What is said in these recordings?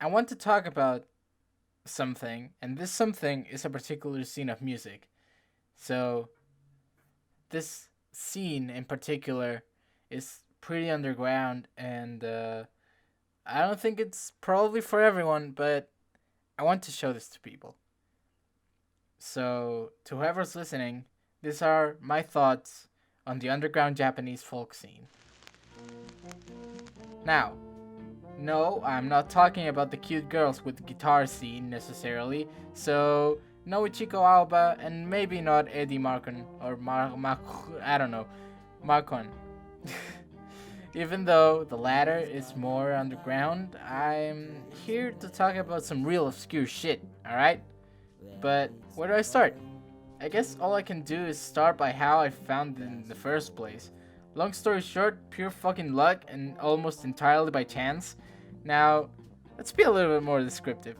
I want to talk about something, and this something is a particular scene of music. So, this scene in particular is pretty underground, and I don't think it's probably for everyone, but I want to show this to people. So, to whoever's listening, these are my thoughts on the underground Japanese folk scene. Now, no, I'm not talking about the cute girls with the guitar scene necessarily, so no Ichiko Aoba and maybe not Eddie Marcon or I don't know, Marcon. Even though the latter is more underground, I'm here to talk about some real obscure shit, alright? But where do I start? I guess all I can do is start by how I found it in the first place. Long story short, pure fucking luck and almost entirely by chance. Now, let's be a little bit more descriptive.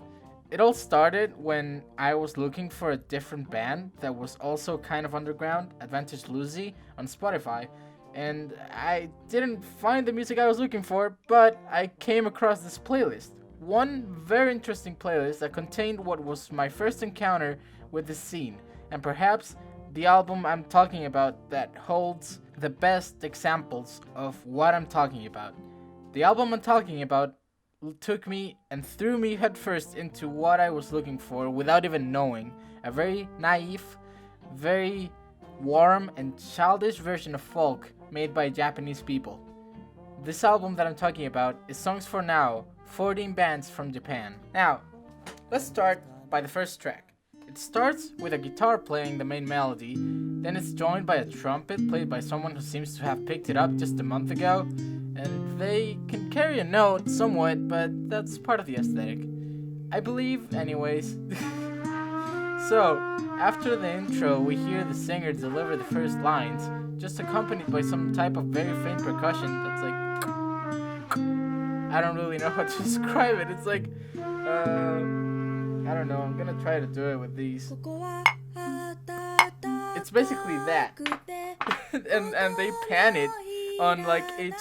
It all started when I was looking for a different band that was also kind of underground, Advantage Lucy, on Spotify, and I didn't find the music I was looking for, but I came across this playlist. One very interesting playlist that contained what was my first encounter with this scene, and perhaps the album I'm talking about that holds the best examples of what I'm talking about. The album I'm talking about took me and threw me headfirst into what I was looking for without even knowing. A very naive, very warm and childish version of folk made by Japanese people. This album that I'm talking about is Songs for Now, 14 bands from Japan. Now, let's start by the first track. It starts with a guitar playing the main melody, then it's joined by a trumpet played by someone who seems to have picked it up just a month ago, and they can carry a note somewhat, but that's part of the aesthetic. I believe, anyways. So, after the intro, we hear the singer deliver the first lines, just accompanied by some type of very faint percussion that's like. I don't really know how to describe it. It's like. I don't know, I'm gonna try to do it with these. It's basically that. and they pan it on like each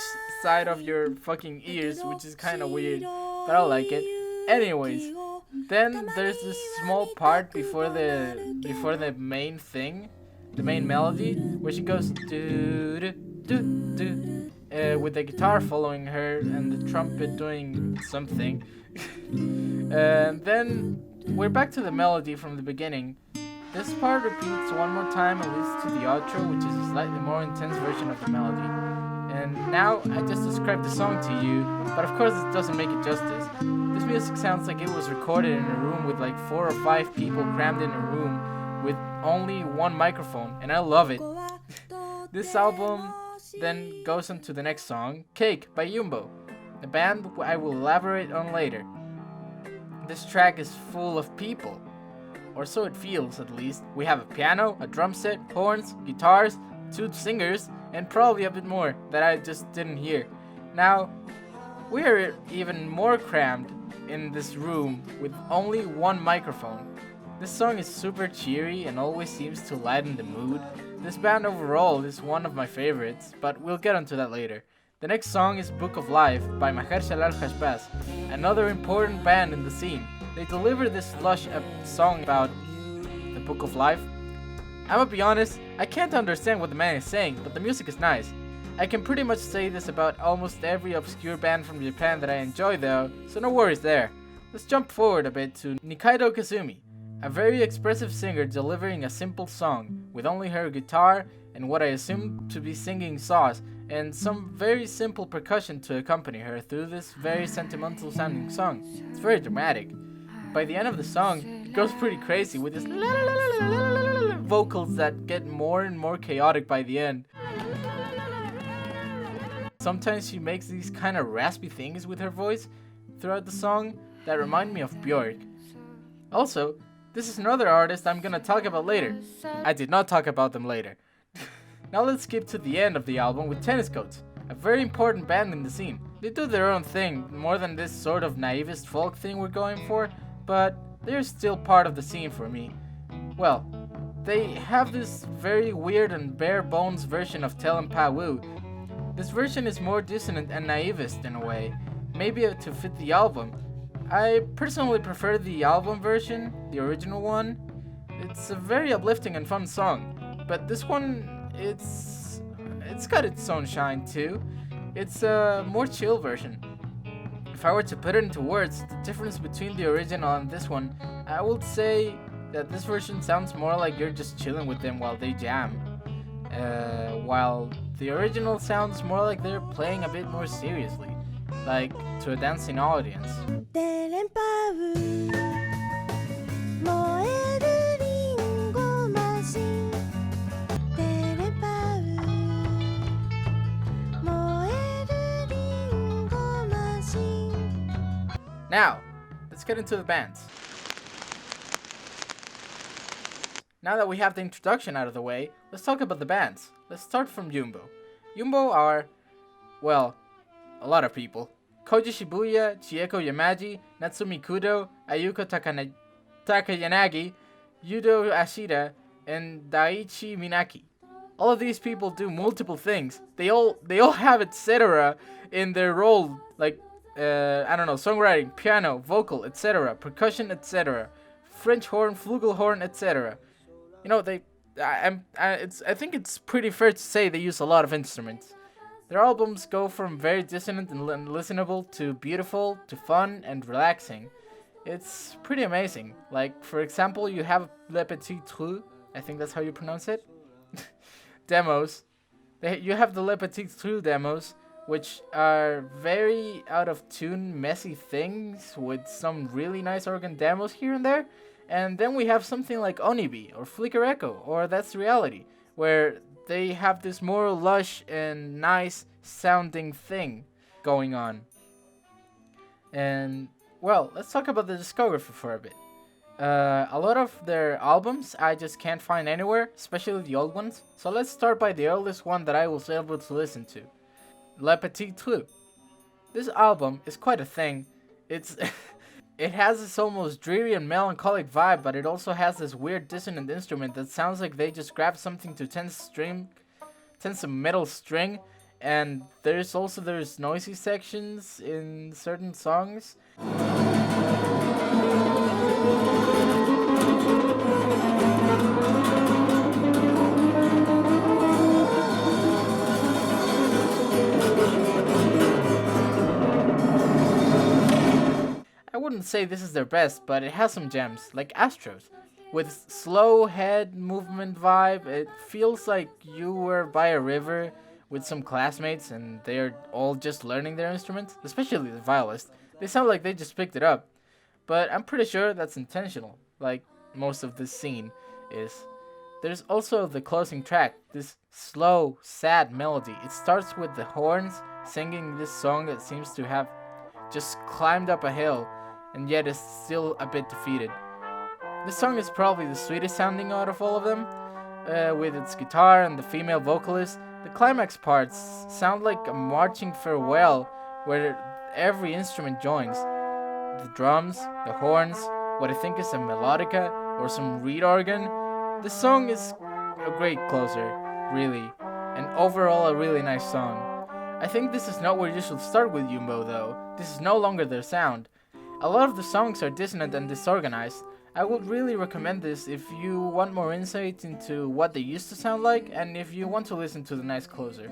side of your fucking ears, which is kind of weird, but I like it. Anyways, then there's this small part before the main thing, the main melody, where she goes do do do do, with the guitar following her and the trumpet doing something. And then we're back to the melody from the beginning. This part repeats one more time and leads to the outro, which is a slightly more intense version of the melody. And now I just described the song to you, but of course it doesn't make it justice. This music sounds like it was recorded in a room with like 4 or 5 people crammed in a room with only one microphone, and I love it. This album then goes on to the next song, Cake by Yumbo, a band I will elaborate on later. This track is full of people, or so it feels at least. We have a piano, a drum set, horns, guitars, 2 singers, and probably a bit more that I just didn't hear. Now, we are even more crammed in this room with only one microphone. This song is super cheery and always seems to lighten the mood. This band overall is one of my favorites, but we'll get onto that later. The next song is Book of Life by Mahershala Al-Hashbaz, another important band in the scene. They deliver this lush song about the Book of Life. I'ma be honest, I can't understand what the man is saying, but the music is nice. I can pretty much say this about almost every obscure band from Japan that I enjoy though, so no worries there. Let's jump forward a bit to Nikaido Kazumi, a very expressive singer delivering a simple song with only her guitar and what I assume to be singing saws, and some very simple percussion to accompany her through this very sentimental sounding song. It's very dramatic. By the end of the song, it goes pretty crazy with this vocals that get more and more chaotic by the end. Sometimes she makes these kind of raspy things with her voice throughout the song that remind me of Björk. Also, this is another artist I'm gonna talk about later. I did not talk about them later. Now let's skip to the end of the album with Tennis Coats, a very important band in the scene. They do their own thing, more than this sort of naivist folk thing we're going for, but they're still part of the scene for me. Well, they have this very weird and bare bones version of Tellin' Pa Woo. This version is more dissonant and naivist in a way, maybe to fit the album. I personally prefer the album version, the original one. It's a very uplifting and fun song, but this one, it's got its own shine too. It's a more chill version. If I were to put it into words, the difference between the original and this one, I would say that this version sounds more like you're just chilling with them while they jam, while the original sounds more like they're playing a bit more seriously, like to a dancing audience. Now, let's get into the bands. Now that we have the introduction out of the way, let's talk about the bands. Let's start from Yumbo. Yumbo are, well, a lot of people. Koji Shibuya, Chieko Yamaji, Natsumi Kudo, Ayuko Takayanagi, Yudo Ashida, and Daiichi Minaki. All of these people do multiple things. They all have etc. in their role, like I don't know, songwriting, piano, vocal, etc., percussion, etc., French horn, flugelhorn, etc. You know, I think it's pretty fair to say they use a lot of instruments. Their albums go from very dissonant and listenable to beautiful to fun and relaxing. It's pretty amazing. Like, for example, you have Le Petit Trou, I think that's how you pronounce it, demos. You have the Le Petit Trou demos, which are very out of tune, messy things with some really nice organ demos here and there. And then we have something like Onibi or Flicker Echo or That's Reality, where they have this more lush and nice sounding thing going on. And, well, let's talk about the discography for a bit. A lot of their albums I just can't find anywhere, especially the old ones. So let's start by the earliest one that I was able to listen to. Le Petit Trou. This album is quite a thing. It has this almost dreary and melancholic vibe, but it also has this weird dissonant instrument that sounds like they just grabbed something to tense a metal string, and there's noisy sections in certain songs. I wouldn't say this is their best, but it has some gems, like Astros. With slow head movement vibe, it feels like you were by a river with some classmates and they're all just learning their instruments, especially the violist. They sound like they just picked it up. But I'm pretty sure that's intentional, like most of this scene is. There's also the closing track, this slow, sad melody. It starts with the horns singing this song that seems to have just climbed up a hill, and yet is still a bit defeated. This song is probably the sweetest sounding out of all of them, with its guitar and the female vocalist. The climax parts sound like a marching farewell where every instrument joins. The drums, the horns, what I think is a melodica or some reed organ. This song is a great closer, really, and overall a really nice song. I think this is not where you should start with Yumbo though. This is no longer their sound. A lot of the songs are dissonant and disorganized. I would really recommend this if you want more insight into what they used to sound like and if you want to listen to the nice closer.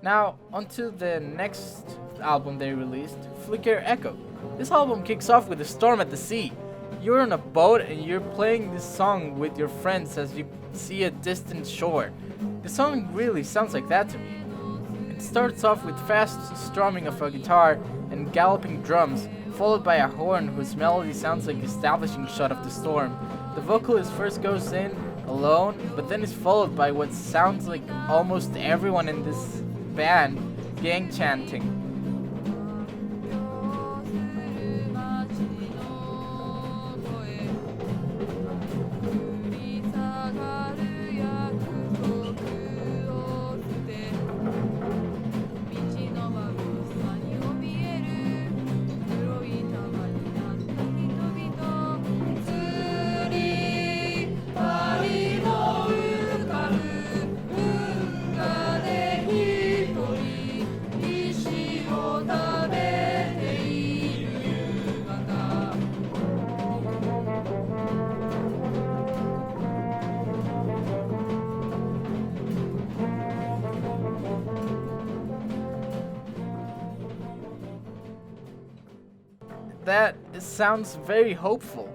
Now, onto the next album they released, Flicker Echo. This album kicks off with a storm at the sea. You're on a boat and you're playing this song with your friends as you see a distant shore. The song really sounds like that to me. It starts off with fast strumming of a guitar and galloping drums, followed by a horn whose melody sounds like the establishing shot of the storm. The vocalist first goes in alone, but then is followed by what sounds like almost everyone in this band gang chanting. That sounds very hopeful.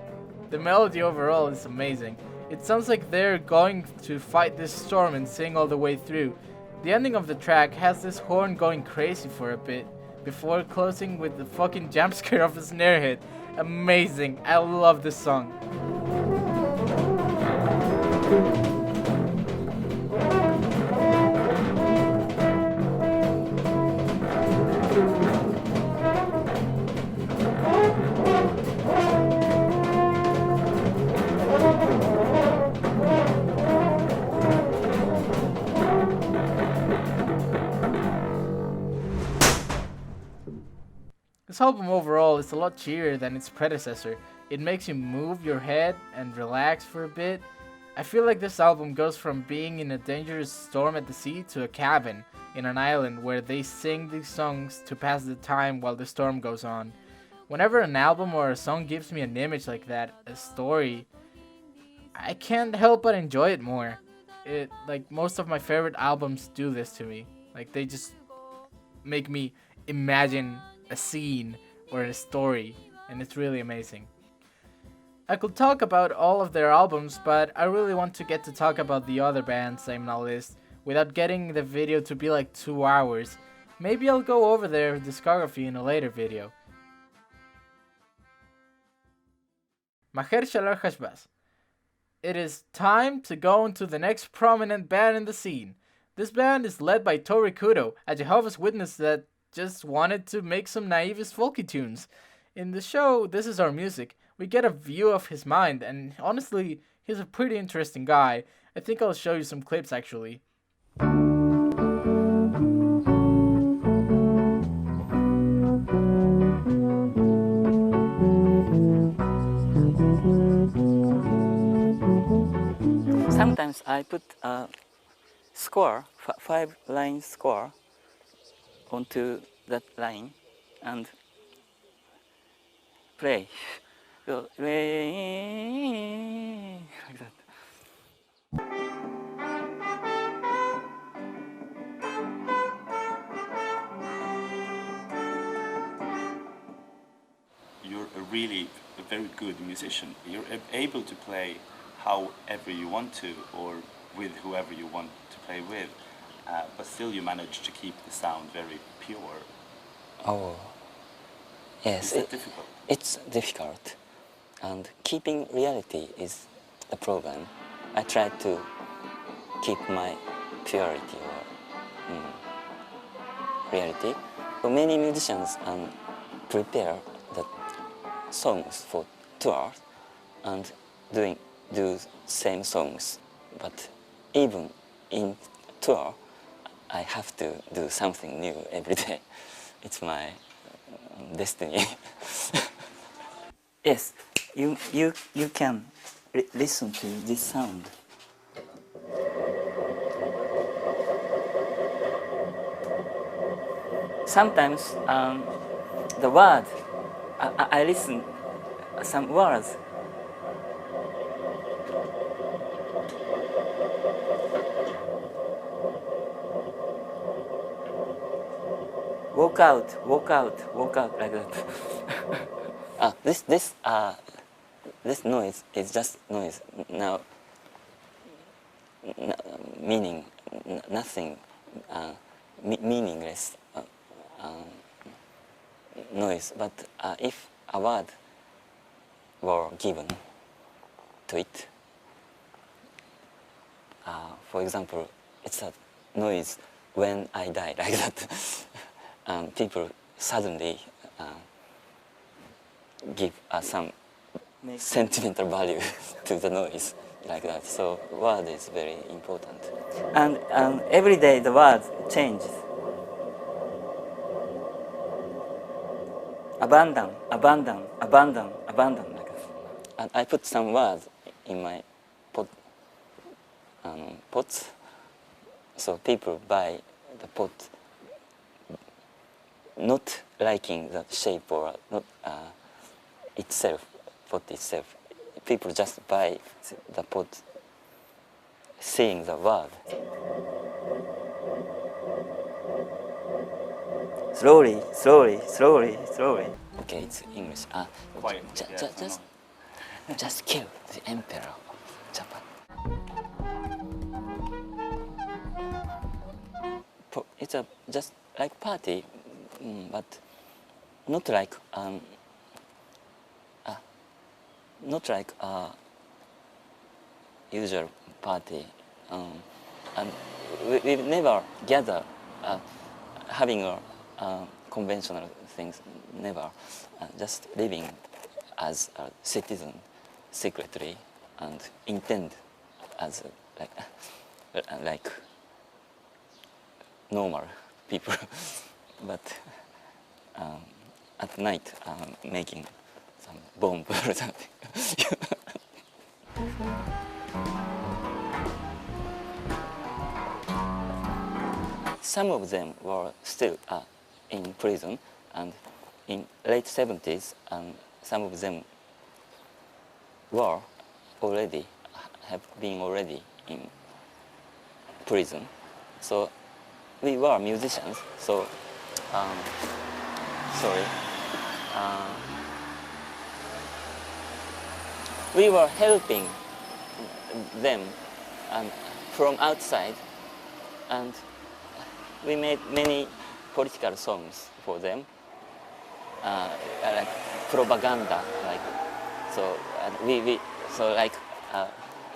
The melody overall is amazing. It sounds like they're going to fight this storm and sing all the way through. The ending of the track has this horn going crazy for a bit, before closing with the fucking jump scare of a snare hit. Amazing. I love this song. This album overall is a lot cheerier than its predecessor. It makes you move your head and relax for a bit. I feel like this album goes from being in a dangerous storm at the sea to a cabin in an island where they sing these songs to pass the time while the storm goes on. Whenever an album or a song gives me an image like that, a story, I can't help but enjoy it more. Like most of my favorite albums do this to me. Like they just make me imagine a scene or a story, and it's really amazing. I could talk about all of their albums, but I really want to get to talk about the other bands I'm on the list without getting the video to be like 2 hours. Maybe I'll go over their discography in a later video. Mahershala Hashbaz. It is time to go into the next prominent band in the scene. This band is led by Tori Kudo, a Jehovah's Witness that just wanted to make some naive folky tunes. In the show This Is Our Music, we get a view of his mind, and honestly, he's a pretty interesting guy. I think I'll show you some clips actually. Sometimes I put a score, 5-line score, onto that line and play. Go like that. You're a very good musician. You're able to play however you want to or with whoever you want to play with. But still you manage to keep the sound very pure. Oh, yes. Is that difficult? It's difficult. And keeping reality is the problem. I try to keep my purity or reality. So many musicians prepare the songs for tours and do same songs. But even in tour, I have to do something new every day. It's my destiny. Yes, you can listen to this sound. Sometimes the word, I listen some words. walk out, like that. This noise is just noise. Now, meaning nothing, meaningless noise. But if a word were given to it, for example, it's a noise when I die, like that. People suddenly give some sentimental value to the noise, like that. So word is very important. And every day the word changes. Abandon, abandon, abandon, abandon, like that. And I put some words in my pots, so people buy the pot not liking the shape or not itself, pot itself. People just buy the pot seeing the word. Slowly, slowly, slowly, slowly. Okay, it's English. Quiet. Just kill the emperor of Japan. It's just like party, but not like usual party. And we never gather having a conventional things. Never, just living as a citizen secretly and intend as like normal people, but at night making some bomb or something. Some of them were still in prison, and in late 70s, and some of them were have been already in prison. So we were musicians, so we were helping them from outside, and we made many political songs for them, like propaganda, like so.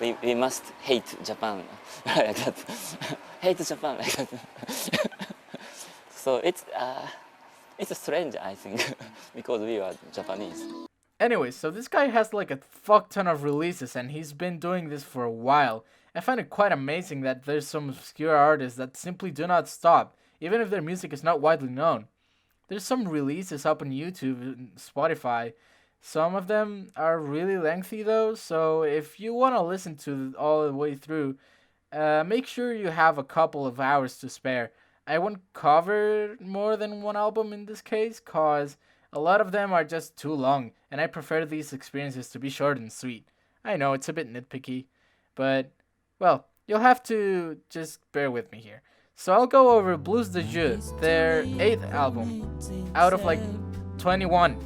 We must hate Japan, like that. Hate Japan, like that. So it's strange, I think, because we are Japanese. Anyways, so this guy has like a fuck ton of releases and he's been doing this for a while. I find it quite amazing that there's some obscure artists that simply do not stop, even if their music is not widely known. There's some releases up on YouTube and Spotify. Some of them are really lengthy though, so if you want to listen to it all the way through, make sure you have a couple of hours to spare. I won't cover more than one album in this case, cause a lot of them are just too long, and I prefer these experiences to be short and sweet. I know it's a bit nitpicky, but, well, you'll have to just bear with me here. So I'll go over Blues de Jeu, their 8th album, out of like 21.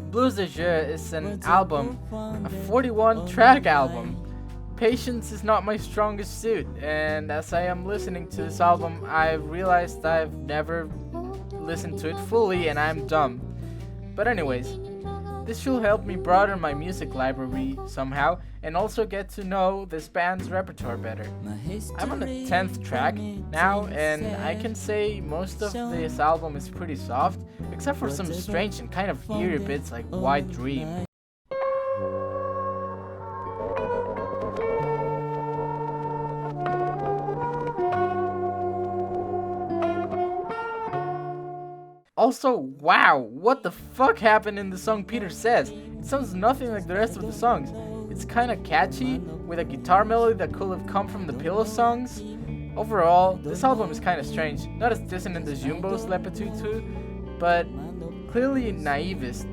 Blues de Jeu is an album, a 41-track album. Patience is not my strongest suit, and as I am listening to this album, I've realized I've never listened to it fully and I'm dumb. But anyways, this should help me broaden my music library somehow and also get to know this band's repertoire better. I'm on the 10th track now, and I can say most of this album is pretty soft, except for some strange and kind of eerie bits like White Dream. Also, wow, what the fuck happened in the song Peter Says? It sounds nothing like the rest of the songs. It's kinda catchy, with a guitar melody that could have come from the Pillow songs. Overall, this album is kinda strange, not as dissonant as Jumbo's Lepetutu, but clearly naivist.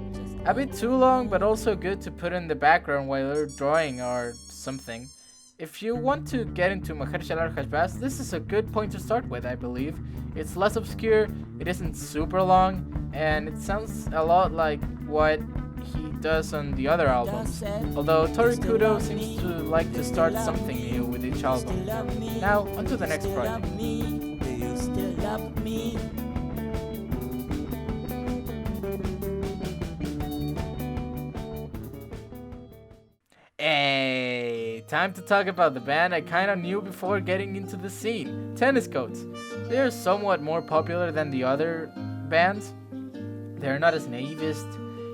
A bit too long, but also good to put in the background while you're drawing or something. If you want to get into Mahershala Hashbaz, this is a good point to start with, I believe. It's less obscure, it isn't super long, and it sounds a lot like what he does on the other albums. Although Tori Kudo seems to like to start something new with each album. Now, onto the next project. Hey, time to talk about the band I kinda knew before getting into the scene, Tennis Coats. They are somewhat more popular than the other bands. They're not as naivist,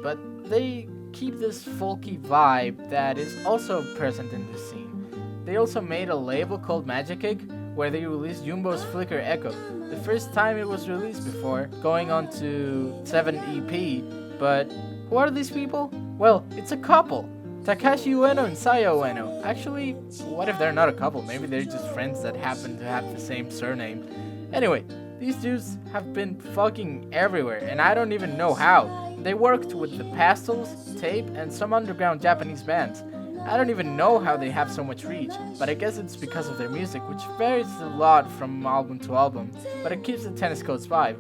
but they keep this folky vibe that is also present in the scene. They also made a label called Magic Egg, where they released Jumbo's Flicker Echo, the first time it was released before, going on to 7 EP. But who are these people? Well, it's a couple. Takashi Ueno and Saya Ueno. Actually, what if they're not a couple? Maybe they're just friends that happen to have the same surname. Anyway, these dudes have been fucking everywhere, and I don't even know how. They worked with the Pastels, Tape, and some underground Japanese bands. I don't even know how they have so much reach, but I guess it's because of their music, which varies a lot from album to album, but it keeps the Tennis Coats vibe.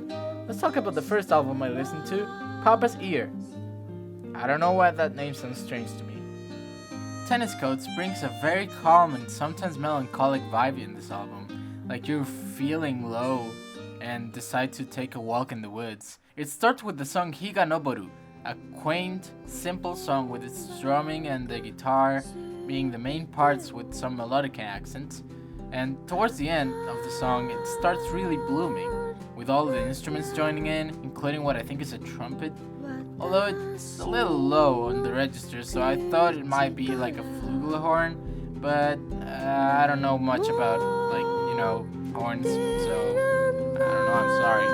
Let's talk about the first album I listened to, Papa's Ear. I don't know why that name sounds strange to me. Tennis Coats brings a very calm and sometimes melancholic vibe in this album, like you're feeling low and decide to take a walk in the woods. It starts with the song Higa Noboru, a quaint, simple song with its drumming and the guitar being the main parts with some melodic accents, and towards the end of the song it starts really blooming, with all the instruments joining in, including what I think is a trumpet, although it's a little low on the register, so I thought it might be like a flugelhorn, but I don't know much about, horns, so I don't know, I'm sorry.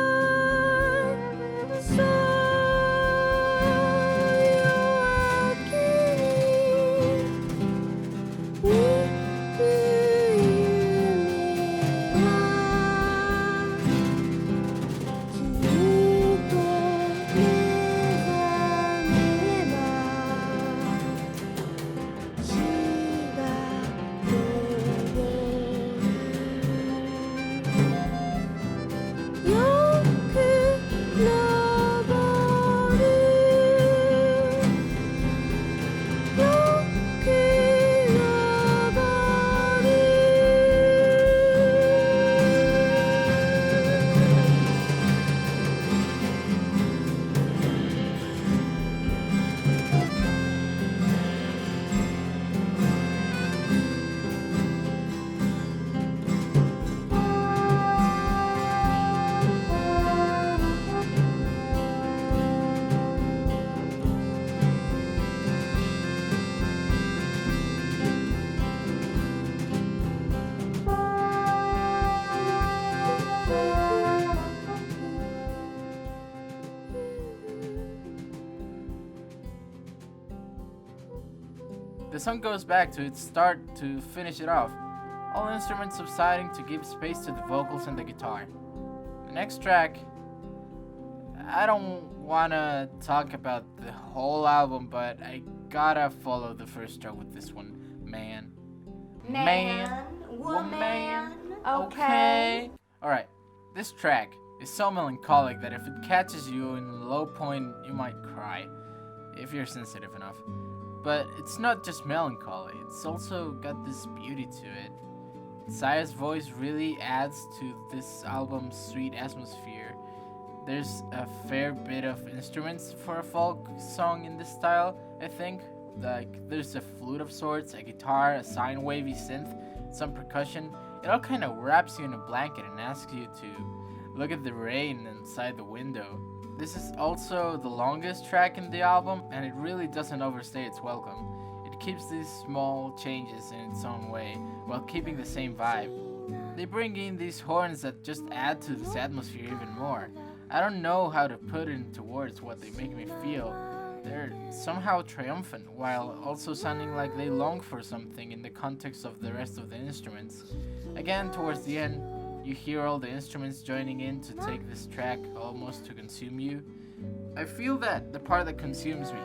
The song goes back to its start to finish it off, all instruments subsiding to give space to the vocals and the guitar. The next track, I don't wanna talk about the whole album, but I gotta follow the first track with this one, Man. Woman, okay. Alright, this track is so melancholic that if it catches you in a low point, you might cry, if you're sensitive enough. But it's not just melancholy, it's also got this beauty to it. Saya's voice really adds to this album's sweet atmosphere. There's a fair bit of instruments for a folk song in this style, I think. Like, there's a flute of sorts, a guitar, a sine wavy synth, some percussion. It all kind of wraps you in a blanket and asks you to look at the rain inside the window. This is also the longest track in the album, and it really doesn't overstay its welcome. It keeps these small changes in its own way, while keeping the same vibe. They bring in these horns that just add to this atmosphere even more. I don't know how to put it into words what they make me feel. They're somehow triumphant, while also sounding like they long for something in the context of the rest of the instruments. Again, towards the end, you hear all the instruments joining in to take this track almost to consume you. I feel that the part that consumes me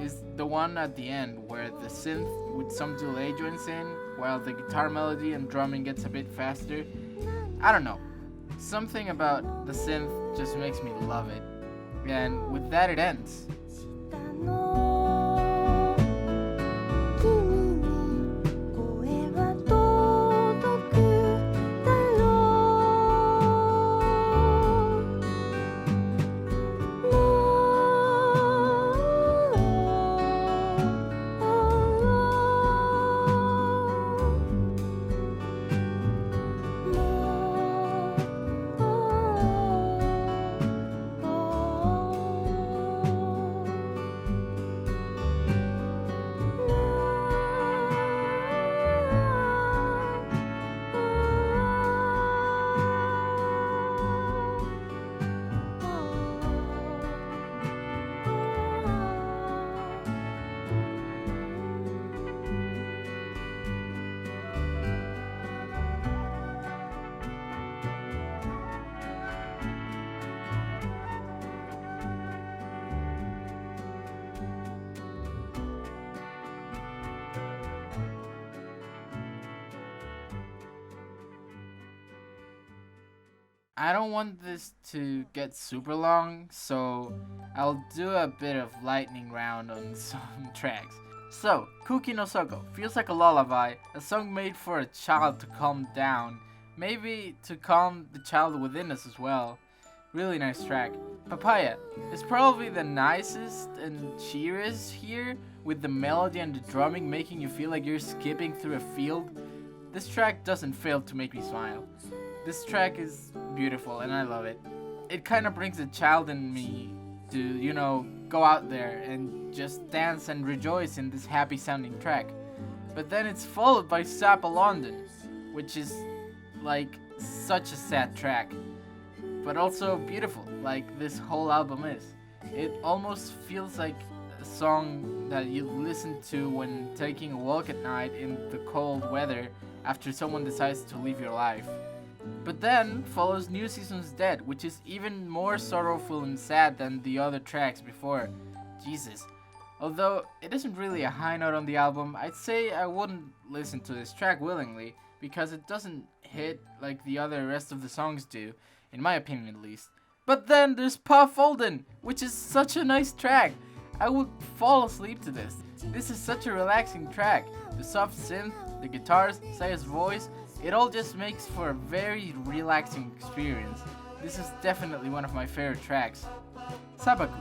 is the one at the end where the synth with some delay joins in, while the guitar melody and drumming gets a bit faster. I don't know. Something about the synth just makes me love it. And with that, it ends. 'I don't want this to get super long, so I'll do a bit of lightning round on some tracks. So, Kuki no Soko feels like a lullaby, a song made for a child to calm down, maybe to calm the child within us as well. Really nice track. Papaya is probably the nicest and cheeriest here, with the melody and the drumming making you feel like you're skipping through a field. This track doesn't fail to make me smile. This track is beautiful and I love it. It kind of brings a child in me to, go out there and just dance and rejoice in this happy sounding track. But then it's followed by Sapa London, which is like such a sad track, but also beautiful, like this whole album is. It almost feels like a song that you listen to when taking a walk at night in the cold weather after someone decides to leave your life. But then follows New Season's Dead, which is even more sorrowful and sad than the other tracks before. Jesus. Although it isn't really a high note on the album, I'd say I wouldn't listen to this track willingly, because it doesn't hit like the other rest of the songs do, in my opinion at least. But then there's Puff Olden, which is such a nice track. I would fall asleep to this. This is such a relaxing track. The soft synth, the guitars, Saya's voice, it all just makes for a very relaxing experience. This is definitely one of my favorite tracks. Sabaku.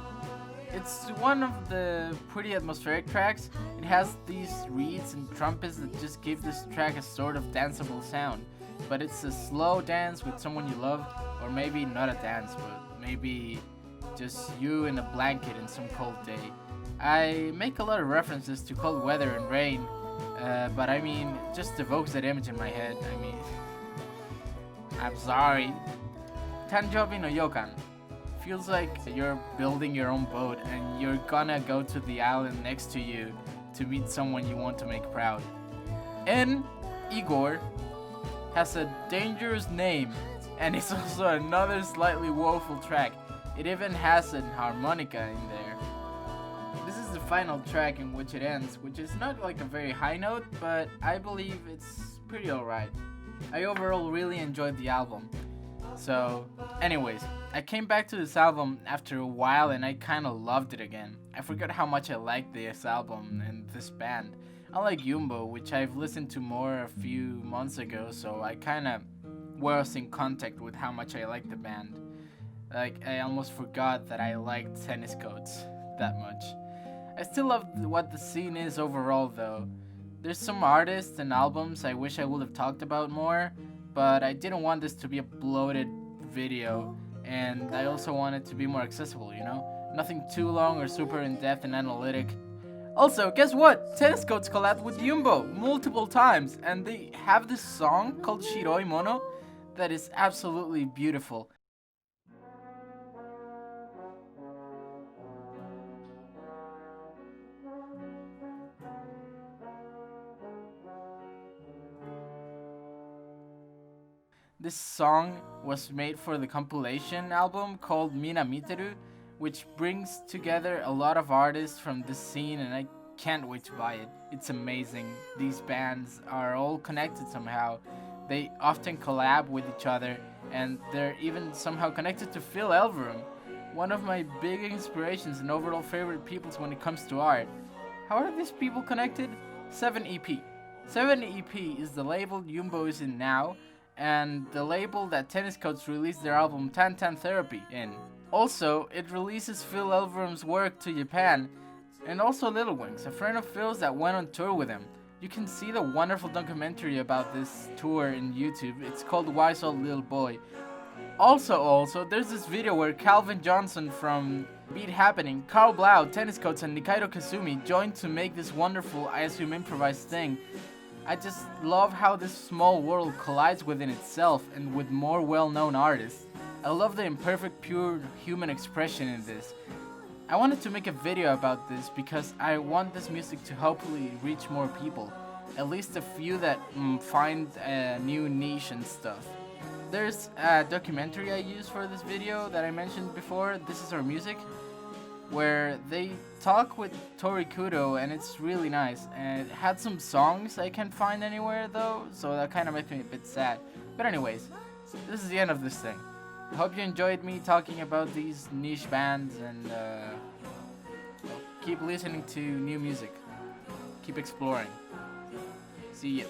It's one of the pretty atmospheric tracks. It has these reeds and trumpets that just give this track a sort of danceable sound. But it's a slow dance with someone you love, or maybe not a dance, but maybe just you in a blanket in some cold day. I make a lot of references to cold weather and rain, but I mean, it just evokes that image in my head. I'm sorry. Tanjobi no Yokan feels like you're building your own boat and you're gonna go to the island next to you to meet someone you want to make proud. And Igor has a dangerous name, and it's also another slightly woeful track. It even has an harmonica in there. This is the final track in which it ends, which is not like a very high note, but I believe it's pretty alright. I overall really enjoyed the album. So, anyways, I came back to this album after a while and I kinda loved it again. I forgot how much I liked this album and this band. Unlike Yumbo, which I've listened to more a few months ago, so I kinda was in contact with how much I liked the band. Like, I almost forgot that I liked Tennis Coats that much. I still love what the scene is overall though. There's some artists and albums I wish I would have talked about more, but I didn't want this to be a bloated video, and I also want it to be more accessible, Nothing too long or super in-depth and analytic. Also, guess what? Tennis Coats collabed with Yumbo multiple times, and they have this song called Shiroi Mono that is absolutely beautiful. This song was made for the compilation album called Mina Miteru, which brings together a lot of artists from this scene, and I can't wait to buy it. It's amazing. These bands are all connected somehow. They often collab with each other, and they're even somehow connected to Phil Elverum, one of my big inspirations and overall favorite peoples when it comes to art. How are these people connected? 7EP. 7EP is the label Yumbo is in now, and the label that Tennis Coats released their album Tan Tan Therapy in. Also, it releases Phil Elverum's work to Japan, and also Little Wings, a friend of Phil's that went on tour with him. You can see the wonderful documentary about this tour in YouTube. It's called Wise Old Little Boy. Also, there's this video where Calvin Johnson from Beat Happening, Carl Blau, Tennis Coats, and Nikaido Kasumi joined to make this wonderful, I assume, improvised thing. I just love how this small world collides within itself and with more well-known artists. I love the imperfect, pure human expression in this. I wanted to make a video about this because I want this music to hopefully reach more people, at least a few that find a new niche and stuff. There's a documentary I used for this video that I mentioned before, This Is Our Music, where they talk with Tori Kudo, and it's really nice. And it had some songs I can't find anywhere though, so that kind of makes me a bit sad. But anyways, this is the end of this thing. I hope you enjoyed me talking about these niche bands, and keep listening to new music. Keep exploring. See ya.